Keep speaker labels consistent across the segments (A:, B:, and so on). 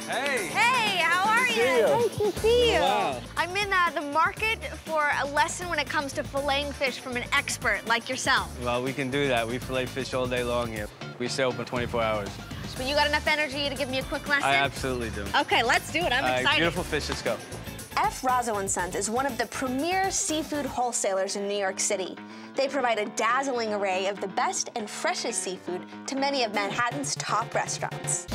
A: Hey.
B: Hey, how are you?
A: Nice
B: to see you.
A: Wow.
B: I'm in the market for a lesson when it comes to filleting fish from an expert like yourself.
A: Well, we can do that. We fillet fish all day long here. We stay open 24 hours.
B: But you got enough energy to give me a quick lesson?
A: I absolutely do.
B: Okay, let's do it. I'm excited.
A: Beautiful fish, let's go.
C: Rozzo Sons is one of the premier seafood wholesalers in New York City. They provide a dazzling array of the best and freshest seafood to many of Manhattan's top restaurants.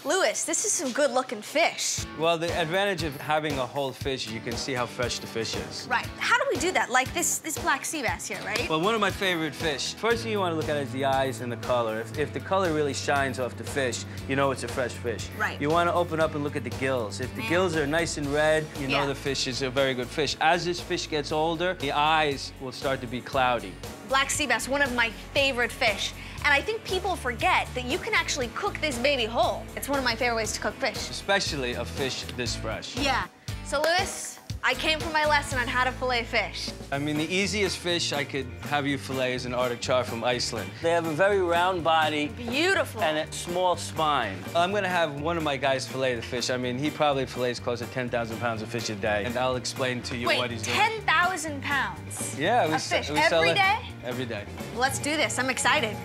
B: Louis, this is some good-looking fish.
A: Well, the advantage of having a whole fish, you can see how fresh the fish is.
B: Right. How do we do that? Like this black sea bass here, right?
A: Well, one of my favorite fish. First thing you want to look at is the eyes and the color. If the color really shines off the fish, you know it's a fresh fish.
B: Right.
A: You want to open up and look at the gills. If the gills are nice and red, you know the fish is a very good fish. As this fish gets older, the eyes will start to be cloudy.
B: Black sea bass, one of my favorite fish. And I think people forget that you can actually cook this baby whole. It's one of my favorite ways to cook fish.
A: Especially a fish this fresh.
B: Yeah. So, Louis, I came for my lesson on how to fillet fish.
A: I mean, the easiest fish I could have you fillet is an Arctic char from Iceland. They have a very round body.
B: Beautiful.
A: And a small spine. I'm gonna have one of my guys fillet the fish. I mean, he probably fillets close to 10,000 pounds of fish a day. And I'll explain to you what he's doing.
B: 10,000 pounds?
A: Yeah.
B: Of fish every day?
A: Every day.
B: Let's do this. I'm excited.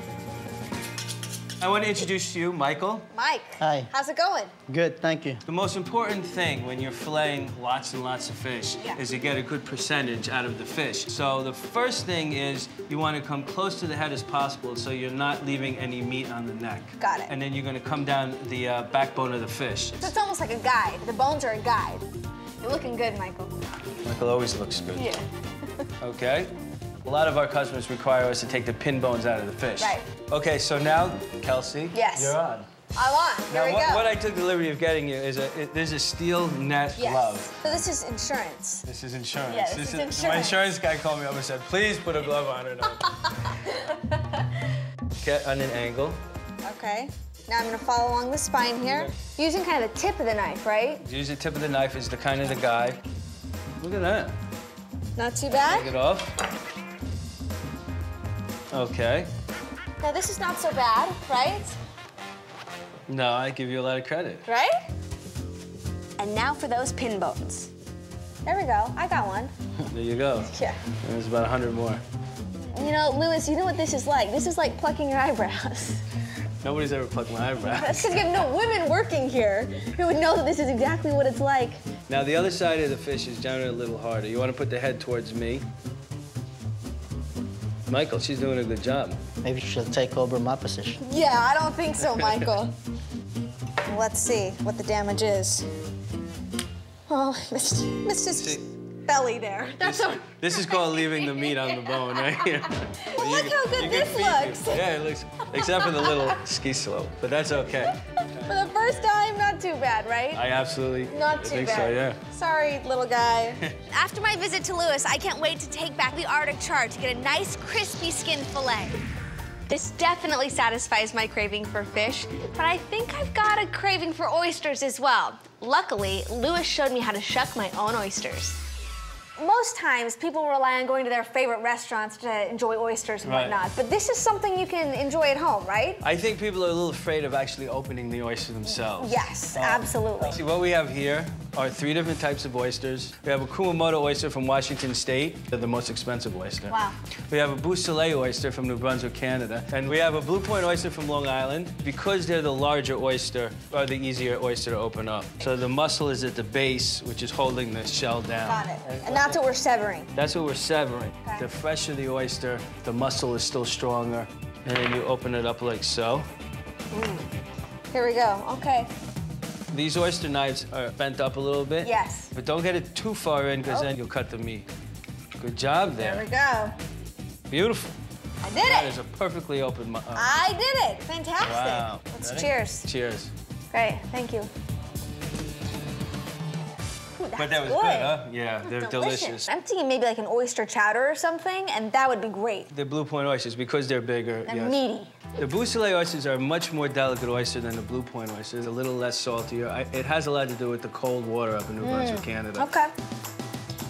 A: I want to introduce to you Michael.
B: Mike.
D: Hi.
B: How's it going?
D: Good, thank you.
A: The most important thing when you're filleting lots and lots of fish is to get a good percentage out of the fish. So the first thing is you want to come close to the head as possible so you're not leaving any meat on the neck.
B: Got it.
A: And then you're going to come down the backbone of the fish.
B: So it's almost like a guide. The bones are a guide. You're looking good, Michael.
A: Michael always looks good.
B: Yeah.
A: Okay. A lot of our customers require us to take the pin bones out of the fish.
B: Right.
A: Okay, so now, Kelsey,
B: Yes.
A: you're on.
B: I'm on. Here
A: Now,
B: we go.
A: what I took the liberty of getting you is there's a steel net glove.
B: So this is insurance.
A: This is insurance.
B: Yeah, this is insurance.
A: My insurance guy called me up and said, please put a glove on it. Get on an angle.
B: Okay. Now I'm gonna follow along the spine here, using kind of the tip of the knife, right?
A: Use the tip of the knife as the kind of the guide. Look at that.
B: Not too bad.
A: Take it off. Okay.
B: Now this is not so bad, right?
A: No, I give you a lot of credit.
B: Right?
C: And now for those pin bones.
B: There we go. I got one.
A: There you go.
B: Yeah.
A: There's about 100 more.
B: You know, Louis, you know what this is like? This is like plucking your eyebrows.
A: Nobody's ever plucked my eyebrows.
B: That's because you have no women working here who would know that this is exactly what it's like.
A: Now, the other side of the fish is generally a little harder. You want to put the head towards me. Michael, she's doing a good job.
D: Maybe she'll take over my position.
B: Yeah, I don't think so, Michael. Let's see what the damage is. Oh, missed his belly there.
A: This is called leaving the meat on the bone right here.
B: Well, look how good this looks.
A: Yeah, it looks, except for the little ski slope, but that's okay.
B: For the first time, not too bad, right?
A: I absolutely
B: Not too
A: think
B: bad.
A: so, yeah.
B: Sorry, little guy. After my visit to Louis, I can't wait to take back the Arctic char to get a nice crispy skin fillet. This definitely satisfies my craving for fish, but I think I've got a craving for oysters as well. Luckily, Louis showed me how to shuck my own oysters. Most times, people rely on going to their favorite restaurants to enjoy oysters and whatnot, but this is something you can enjoy at home, right?
A: I think people are a little afraid of actually opening the oyster themselves.
B: Yes, absolutely.
A: See, what we have here are 3 different types of oysters. We have a Kumamoto oyster from Washington State. They're the most expensive oyster.
B: Wow.
A: We have a Beausoleil oyster from New Brunswick, Canada. And we have a Blue Point oyster from Long Island. Because they're the larger oyster, are the easier oyster to open up. So the muscle is at the base, which is holding the shell down.
B: Got it. And that's what we're severing.
A: That's what we're severing.
B: Okay.
A: The fresher the oyster, the muscle is still stronger. And then you open it up like so.
B: Here we go. Okay.
A: These oyster knives are bent up a little bit.
B: Yes.
A: But don't get it too far in, because then you'll cut the meat. Good job there.
B: There we go.
A: Beautiful.
B: I did
A: That
B: it.
A: is a perfectly open
B: I did it. Fantastic.
A: Wow.
B: Let's
A: Ready?
B: cheers.
A: Cheers.
B: Great. Thank you. Ooh,
A: But that was good, huh? Yeah, they're delicious.
B: I'm thinking maybe like an oyster chowder or something, and that would be great.
A: The Blue Point oysters, because they're bigger,
B: And meaty.
A: The Beausoleil oysters are a much more delicate oyster than the Blue Point oysters. A little less saltier. It has a lot to do with the cold water up in New Brunswick, Canada.
B: Okay.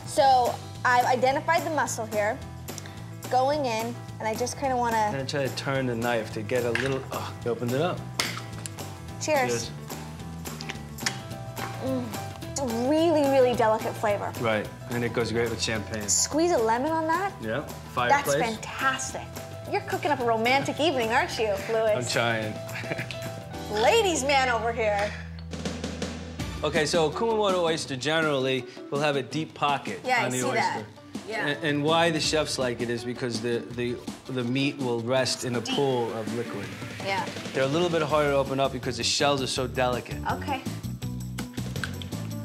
B: So I've identified the muscle here, going in, and I just kind of want to...
A: And I try to turn the knife to get a little... Oh, you opened it up.
B: Cheers.
C: It's a really, really delicate flavor.
A: Right, and it goes great with champagne.
C: Squeeze a lemon on that?
A: Yeah, fireplace.
C: That's fantastic. You're cooking up a romantic evening, aren't you, Louis?
A: I'm trying.
C: Ladies' man over here.
A: Okay, so Kumamoto oyster generally will have a deep pocket on the oyster.
C: That. Yeah.
A: And why the chefs like it is because the meat will rest in a pool of liquid.
C: Yeah.
A: They're a little bit harder to open up because the shells are so delicate.
C: Okay.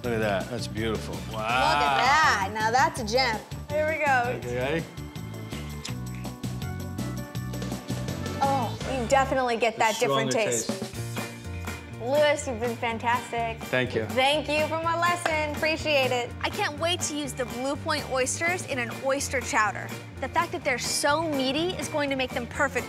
A: Look at that, that's beautiful. Wow.
C: Look at that, now that's a gem. Here we go.
A: Okay.
C: Oh, you definitely get that different
A: Stronger
C: taste. Louis, you've been fantastic.
A: Thank you.
C: Thank you for my lesson. Appreciate it.
B: I can't wait to use the Blue Point oysters in an oyster chowder. The fact that they're so meaty is going to make them perfect.